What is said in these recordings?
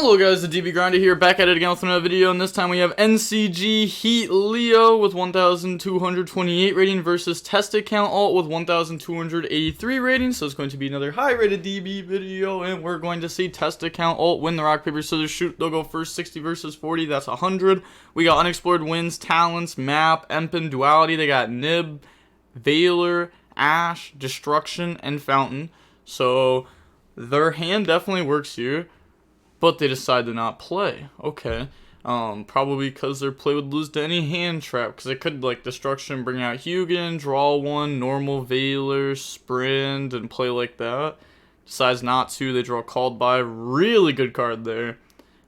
Hello guys, the DB Grinder here, back at it again with another video, and this time we have NCG Heat Leo with 1,228 rating versus Test Account Alt with 1,283 rating, so it's going to be another high rated DB video, and we're going to see Test Account Alt win the rock, paper, scissors, shoot. They'll go first, 60 versus 40, that's 100. We got Unexplored Wins, Talents, Map, Empin, Duality, they got Nib, Valor, Ash, Destruction, and Fountain, so their hand definitely works here. But they decide to not play. Okay. Probably because their play would lose to any hand trap. Because they could, like, Destruction, bring out Hugin, draw one, normal Valor, sprint, and play like that. Decides not to. They draw Called By. Really good card there.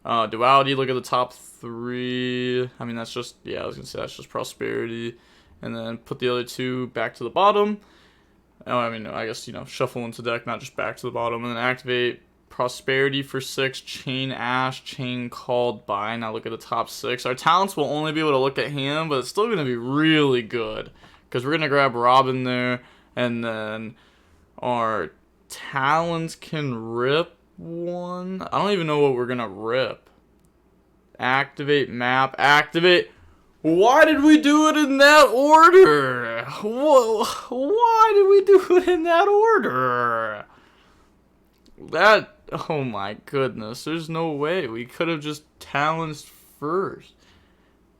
Duality, look at the top three. I mean, that's just, yeah, I was going to say that's just Prosperity. And then put the other two back to the bottom. Oh, I mean, I guess, you know, shuffle into deck, not just back to the bottom. And then activate Prosperity for 6, Chain Ash, Chain Called By. Now look at the top 6. Our talents will only be able to look at him, but it's still going to be really good. Because we're going to grab Robin there, and then our talents can rip one. I don't even know what we're going to rip. Activate Map, activate. Why did we do it in that order? Whoa, why did we do it in that order? Oh my goodness, there's no way. We could have just Talents first.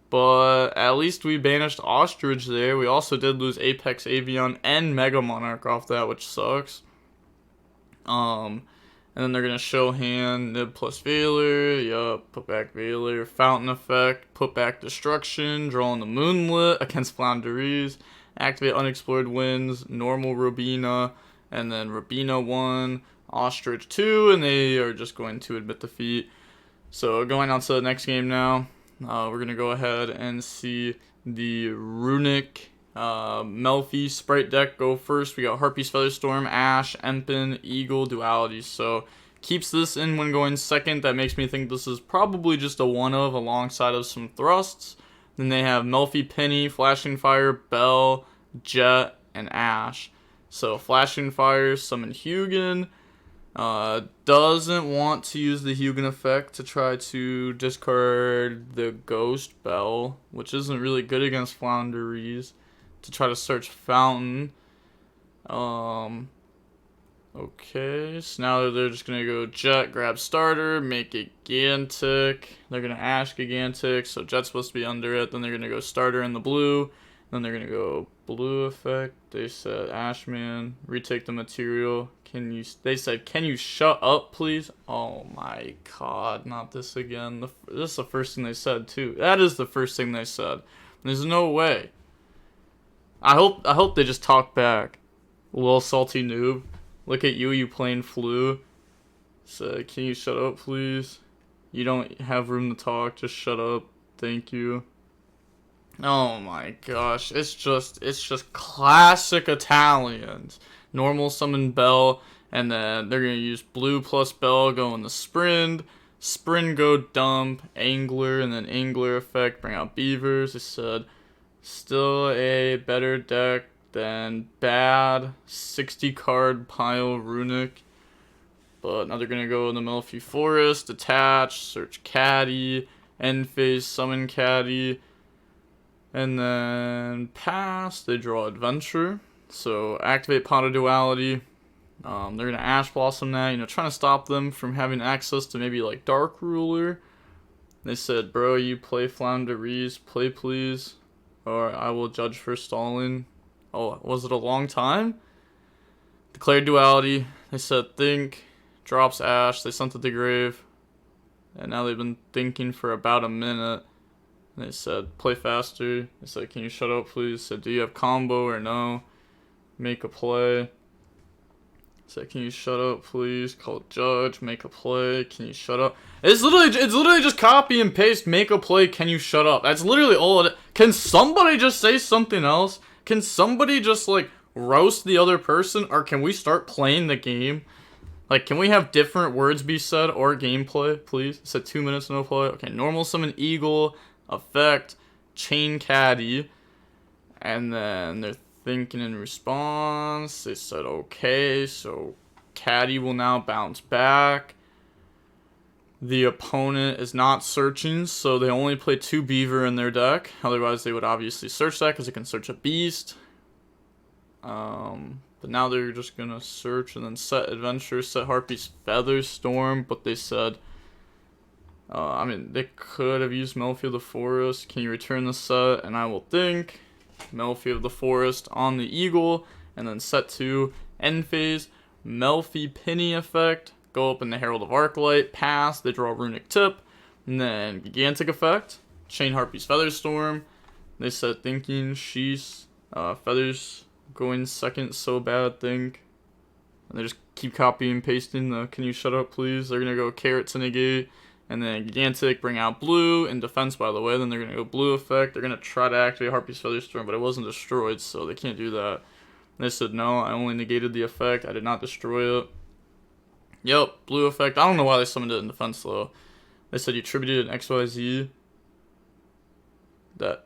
But at least we banished Ostrich there. We also did lose Apex Avion and Mega Monarch off that, which sucks. And then they're gonna show hand, Nib plus Valor, yup, put back Valor, Fountain Effect, put back Destruction, drawing the Moonlit against Floowandereeze, activate Unexplored Winds, normal Robina, and then Robina 1. Ostrich 2, and they are just going to admit defeat. So going on to the next game now, we're going to go ahead and see the Runick Melfi Spright deck go first. We got Harpy's Featherstorm, Ash, Empin, Eagle, Duality. So keeps this in when going second. That makes me think this is probably just a one of alongside of some thrusts. Then they have Melfi, Penny, Flashing Fire, Bell, Jet, and Ash. So Flashing Fire, summon Hugin. Doesn't want to use the Hugin effect to try to discard the Ghost Bell, which isn't really good against Floowandereeze, to try to search Fountain. Okay, so now they're just going to go Jet, grab Starter, make it Gigantic. They're going to Ash Gigantic, so Jet's supposed to be under it. Then they're going to go Starter in the blue. Then they're going to go Blue Effect. They said Ashman, retake the material. They said, can you shut up, please? Oh my god, not this again. This is the first thing they said, too. That is the first thing they said. There's no way. I hope they just talk back. Little salty noob. Look at you playing Flu. Said, can you shut up, please? You don't have room to talk, just shut up. Thank you. Oh my gosh, it's just classic Italians. Normal summon Bell, and then they're gonna use blue plus Bell, go in the Sprint, go dump, Angler, and then Angler effect, bring out Beavers. They said, still a better deck than bad 60 card pile Runick. But now they're gonna go in the Melfi Forest, attach, search Caddy, end phase, summon Caddy. And then pass, they draw Adventure. So activate Pot of Duality. They're going to Ash Blossom that, you know, trying to stop them from having access to maybe like Dark Ruler. They said, bro, you play Floowandereeze, play please, or I will judge for stalling. Oh, was it a long time? Declared Duality. They said think, drops Ash, they sent it to the grave. And now they've been thinking for about a minute. They said, play faster. They said, can you shut up, please? Said, do you have combo or no? Make a play. Said, can you shut up, please? Call judge, make a play. Can you shut up? It's literally just copy and paste, make a play, can you shut up? That's literally all it. Can somebody just say something else? Can somebody just, like, roast the other person? Or can we start playing the game? Like, can we have different words be said or gameplay, please? It said 2 minutes, no play. Okay, normal summon Eagle. Effect, Chain Caddy, and then they're thinking in response. They said, okay, so Caddy will now bounce back. the opponent is not searching, so they only play 2 Beaver in their deck. Otherwise, they would obviously search that because it can search a Beast. But now they're just gonna search and then set Adventure, set Harpy's Feather Storm. But they said, I mean, they could have used Melffy of the Forest. Can you return the set? And I will think Melffy of the Forest on the Eagle, and then set 2 end phase Melffy Penny effect. Go up in the Herald of Arclight, pass, they draw a Runick Tip, and then Gigantic effect, chain Harpy's Feather Storm. They said thinking Sheath, Feathers going second, so bad, think. And they just keep copying and pasting the can you shut up please. They're gonna go Carrot to negate, and then Gigantic, bring out blue, in defense by the way, then they're gonna go blue effect. They're gonna try to activate Harpy's Feather Storm, but it wasn't destroyed, so they can't do that. And they said no, I only negated the effect, I did not destroy it. Yep, blue effect. I don't know why they summoned it in defense though. They said you attributed an XYZ. That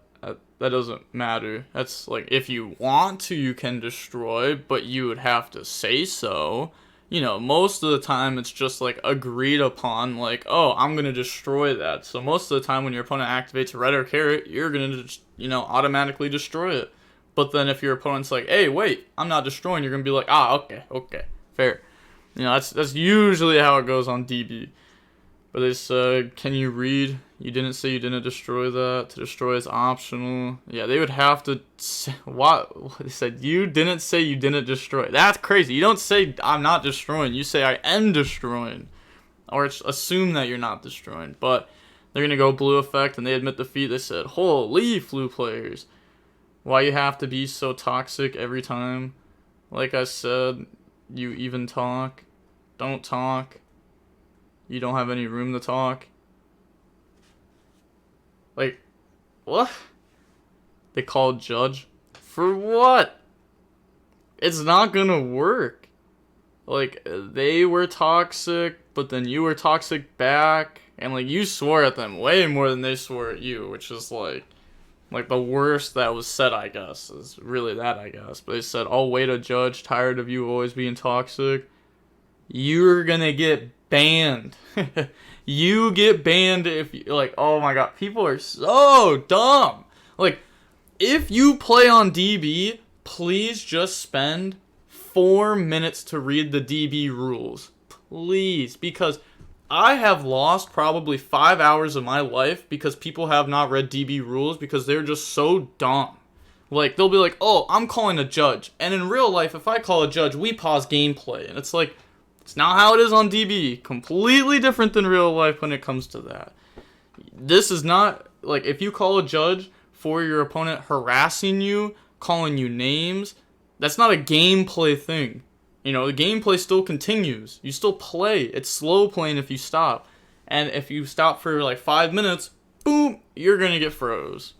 doesn't matter. That's like, if you want to, you can destroy, but you would have to say so. You know, most of the time it's just like agreed upon, like, oh, I'm gonna destroy that. So most of the time when your opponent activates a red or carrot, you're gonna just, you know, automatically destroy it. But then if your opponent's like, hey, wait, I'm not destroying, you're gonna be like, ah, okay, fair. You know, that's usually how it goes on DB. But they said, can you read? You didn't say you didn't destroy that. To destroy is optional. Yeah, they would have to say, what? They said, you didn't say you didn't destroy. That's crazy. You don't say, I'm not destroying. You say, I am destroying. Or assume that you're not destroying. But they're going to go blue effect, and they admit defeat. They said, holy Flu players. Why you have to be so toxic every time? Like I said, you even talk. Don't talk. You don't have any room to talk. Like, what? They called Judge? For what? It's not gonna work. Like, they were toxic, but then you were toxic back. And, like, you swore at them way more than they swore at you, which is, like the worst that was said, I guess. Is really that, I guess. But they said, I'll wait a judge, tired of you always being toxic. You're gonna get banned. You get banned if you, like, oh my god, people are so dumb. Like, if you play on DB, please just spend 4 minutes to read the DB rules. Please, because I have lost probably 5 hours of my life because people have not read DB rules because they're just so dumb. Like, they'll be like, oh, I'm calling a judge. And in real life, if I call a judge, we pause gameplay. And it's like, it's not how it is on DB. Completely different than real life when it comes to that. This is not, like, if you call a judge for your opponent harassing you, calling you names, that's not a gameplay thing. You know, the gameplay still continues. You still play. It's slow playing if you stop. And if you stop for like 5 minutes, boom, you're going to get froze.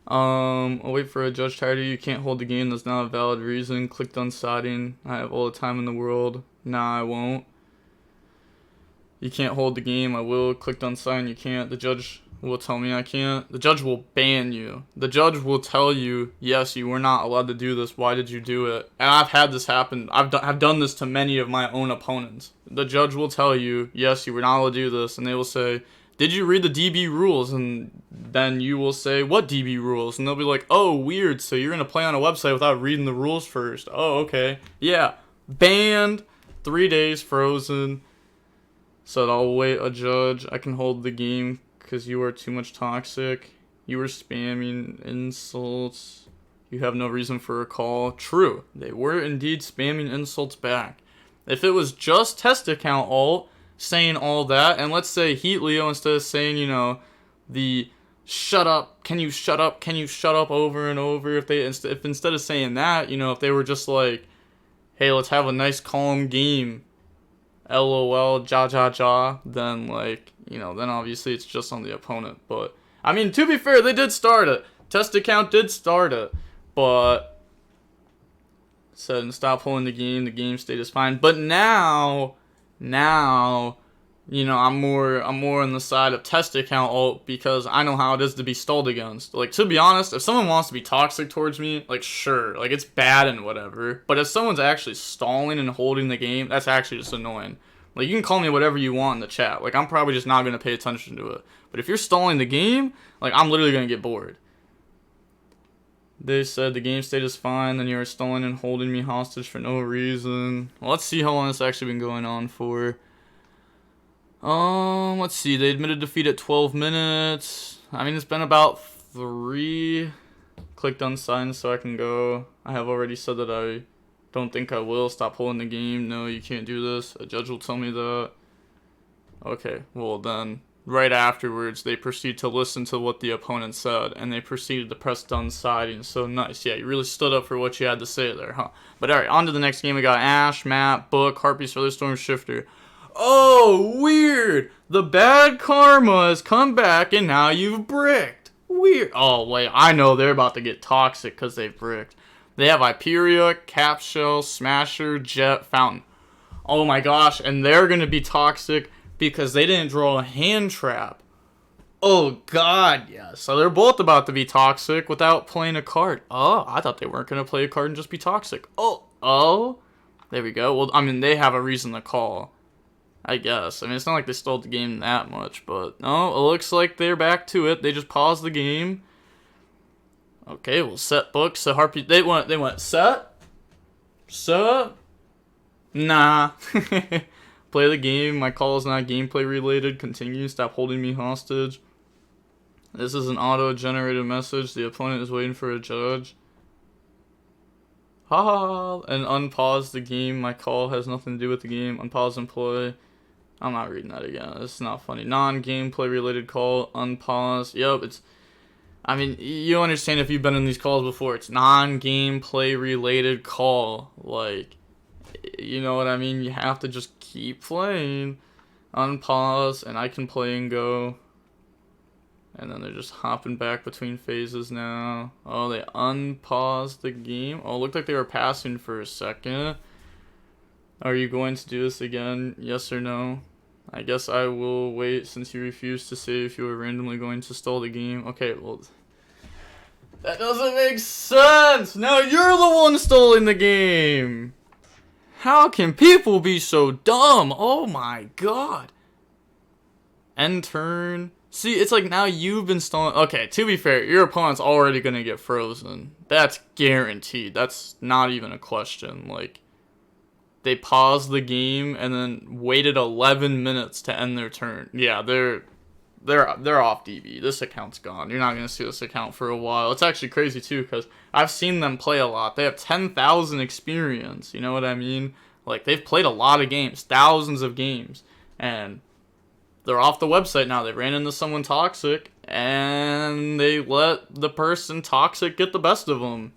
I'll wait for a judge tired of you. You can't hold the game. That's not a valid reason. Clicked on siding. I have all the time in the world. Nah, I won't. You can't hold the game. I will. Clicked on sign. You can't. The judge will tell me I can't. The judge will ban you. The judge will tell you, yes, you were not allowed to do this. Why did you do it? And I've had this happen. I've done this to many of my own opponents. The judge will tell you, yes, you were not allowed to do this. And they will say, did you read the DB rules? And then you will say, what DB rules? And they'll be like, oh, weird. So you're going to play on a website without reading the rules first. Oh, okay. Yeah. Banned. 3 days frozen. Said I'll wait a judge. I can hold the game because you are too much toxic. You were spamming insults. You have no reason for a call. True. They were indeed spamming insults back. If it was just test account alt saying all that, and let's say Heat Leo, instead of saying, you know, the shut up, can you shut up over and over, if instead of saying that, you know, if they were just like, hey, let's have a nice calm game, LOL, ja, then, like, you know, then obviously it's just on the opponent. But, I mean, to be fair, they did start it. Test account did start it. But, said, stop pulling the game state is fine. But now, you know, I'm more on the side of test account alt because I know how it is to be stalled against. Like, to be honest, if someone wants to be toxic towards me, like, sure, like, it's bad and whatever. But if someone's actually stalling and holding the game, that's actually just annoying. Like, you can call me whatever you want in the chat. Like, I'm probably just not going to pay attention to it. But if you're stalling the game, like, I'm literally going to get bored. They said the game state is fine, then you're stalling and holding me hostage for no reason. Well, let's see how long it's actually been going on for. Let's see. They admitted defeat at 12 minutes. I mean, it's been about 3. Clicked unsigned so I can go. I have already said that I don't think I will. Stop holding the game. No, you can't do this. A judge will tell me that. Okay, well then, right afterwards, they proceed to listen to what the opponent said, and they proceeded to press done siding. So nice. Yeah, you really stood up for what you had to say there, huh? But alright, on to the next game. We got Ash, Matt, Book, Harpies, Feather Storm, Shifter. Oh, weird! The bad karma has come back, and now you've bricked. Weird. Oh, wait, I know they're about to get toxic because they've bricked. They have Hyperia, Capshell, Smasher, Jet, Fountain. Oh my gosh, and they're going to be toxic because they didn't draw a hand trap. Oh god, yes. So they're both about to be toxic without playing a card. Oh, I thought they weren't going to play a card and just be toxic. Oh. There we go. Well, I mean, they have a reason to call, I guess. I mean, it's not like they stole the game that much, but no, it looks like they're back to it. They just paused the game. Okay, we'll set Book. So Harpy, they went set. Nah. Play the game. My call is not gameplay related. Continue. Stop holding me hostage. This is an auto-generated message. The opponent is waiting for a judge. Haha. And unpause the game. My call has nothing to do with the game. Unpause and play. I'm not reading that again. It's not funny. Non-gameplay related call. Unpause. Yep, it's... I mean, you understand if you've been in these calls before. It's non-gameplay related call. Like, you know what I mean? You have to just keep playing. Unpause, and I can play and go. And then they're just hopping back between phases now. Oh, they unpaused the game. Oh, it looked like they were passing for a second. Are you going to do this again? Yes or no? I guess I will wait since you refuse to say if you are randomly going to stall the game. Okay, well, that doesn't make sense! Now you're the one stalling the game! How can people be so dumb? Oh my god. End turn. See, it's like now you've been stalling. Okay, to be fair, your opponent's already gonna get frozen. That's guaranteed. That's not even a question. Like, they paused the game and then waited 11 minutes to end their turn. Yeah, they're off DB. This account's gone. You're not gonna see this account for a while. It's actually crazy too because I've seen them play a lot. They have 10,000 experience. You know what I mean? Like, they've played a lot of games, thousands of games, and they're off the website now. They ran into someone toxic and they let the person toxic get the best of them.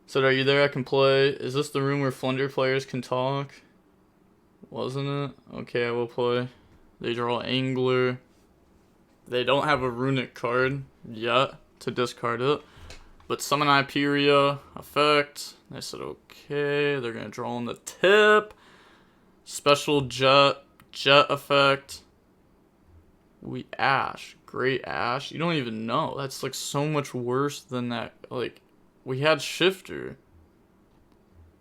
So are you there? I can play. Is this the room where Flunder players can talk? Wasn't it? Okay, I will play. They draw Angler. They don't have a Runick card yet to discard it. But summon Hyperia. Effect. I said okay. They're going to draw on the tip. Special Jet. Jet effect. We Ash. Great Ash. You don't even know. That's like so much worse than that. Like, we had Shifter.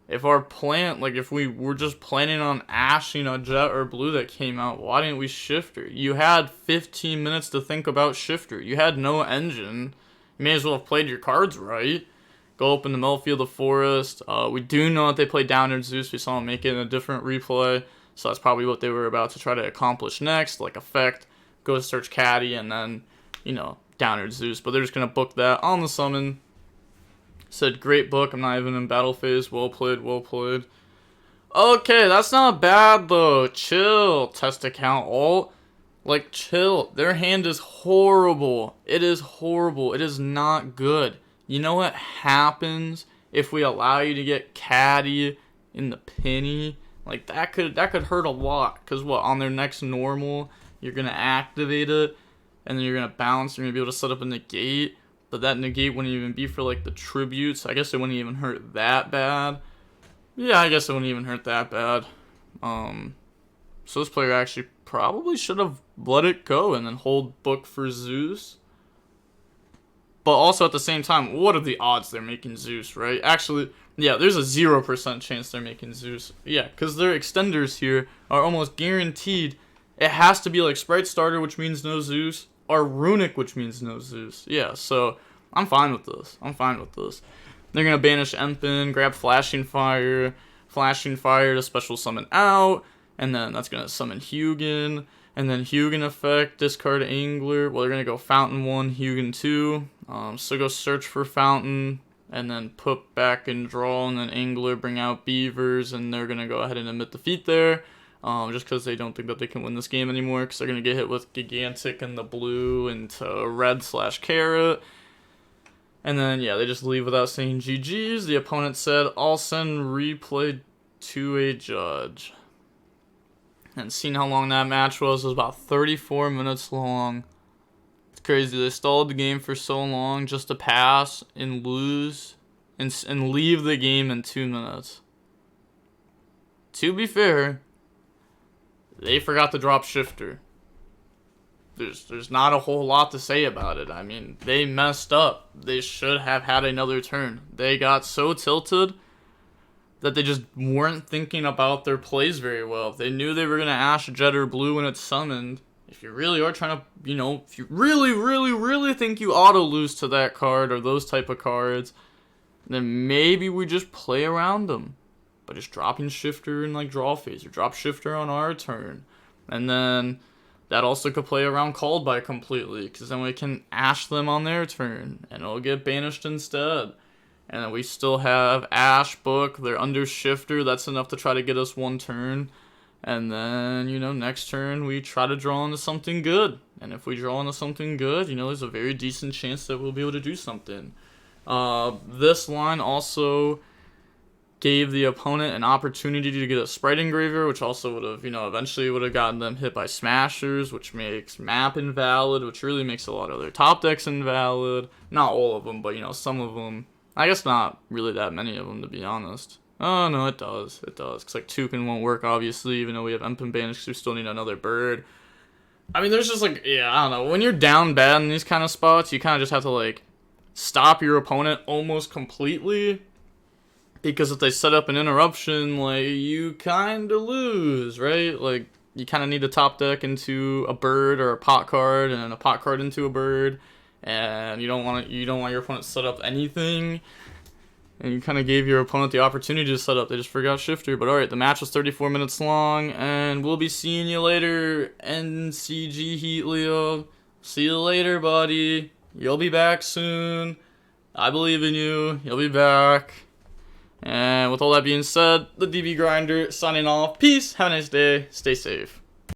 If our plan, like if we were just planning on Ash, you know, Jet or Blue that came out, why didn't we Shifter? You had 15 minutes to think about Shifter. You had no engine. You may as well have played your cards right. Go open the Melfield of Forest. We do know that they played Downward Zeus. We saw them make it in a different replay. So that's probably what they were about to try to accomplish next. Like effect, go search Caddy, and then, you know, Downward Zeus. But they're just going to book that on the summon. Said, great book. I'm not even in battle phase. Well played, well played. Okay, that's not bad, though. Chill. Test account alt. Like, chill. Their hand is horrible. It is horrible. It is not good. You know what happens if we allow you to get Caddy in the penny? Like, that could hurt a lot. Because, what, on their next normal, you're going to activate it. And then you're going to bounce. You're going to be able to set up a negate. But that negate wouldn't even be for, like, the tributes. I guess it wouldn't even hurt that bad. Yeah, I guess it wouldn't even hurt that bad. So this player actually probably should have let it go and then hold book for Zeus. But also at the same time, what are the odds they're making Zeus, right? Actually, Yeah, there's a 0% chance they're making Zeus. Yeah, because their extenders here are almost guaranteed. It has to be like Spright starter, which means no Zeus, or Runick, which means no Zeus. Yeah, so I'm fine with this. I'm fine with this. They're going to banish Empen, grab Flashing Fire to special summon out, and then that's going to summon Hugin, and then Hugin effect, discard Angler. Well, they're going to go Fountain 1, Hugin 2, so go search for Fountain, and then put back and draw, and then Angler, bring out Beavers, and they're going to go ahead and admit defeat there, just because they don't think that they can win this game anymore, because they're going to get hit with Gigantic in the blue into red/carrot. And then, yeah, they just leave without saying GG's. The opponent said, I'll send replay to a judge. And seeing how long that match was, it was about 34 minutes long. It's crazy. They stalled the game for so long just to pass and lose and leave the game in 2 minutes. To be fair, they forgot to drop Shifter. There's not a whole lot to say about it. I mean, they messed up. They should have had another turn. They got so tilted that they just weren't thinking about their plays very well. If they knew they were going to Ash, Jet, or Blue when it's summoned, if you really are trying to, if you really think you auto-lose to that card or those type of cards, then maybe we just play around them by just dropping Shifter in like draw phase, or drop Shifter on our turn. And then that also could play around Called By completely, because then we can Ash them on their turn, and it'll get banished instead. And then we still have Ash, Book, they're under Shifter, that's enough to try to get us one turn. And then, next turn we try to draw into something good. And if we draw into something good, there's a very decent chance that we'll be able to do something. This line also gave the opponent an opportunity to get a Spright Engraver, which also would have, eventually would have gotten them hit by Smashers, which makes Map invalid, which really makes a lot of their top decks invalid. Not all of them, but, some of them. I guess not really that many of them, to be honest. Oh, no, it does. It does. Because, Toucan won't work, obviously, even though we have Empen banished, we still need another bird. I mean, there's just, I don't know. When you're down bad in these kind of spots, you kind of just have to, stop your opponent almost completely. Because if they set up an interruption, you kind of lose, right? You kind of need to top deck into a bird or a pot card, and a pot card into a bird, and you don't want your opponent to set up anything. And you kind of gave your opponent the opportunity to set up. They just forgot Shifter. But alright, the match was 34 minutes long, and we'll be seeing you later, NCG Heat Leo. See you later, buddy. You'll be back soon. I believe in you. You'll be back. And with all that being said, the DB Grinder signing off. Peace. Have a nice day. Stay safe.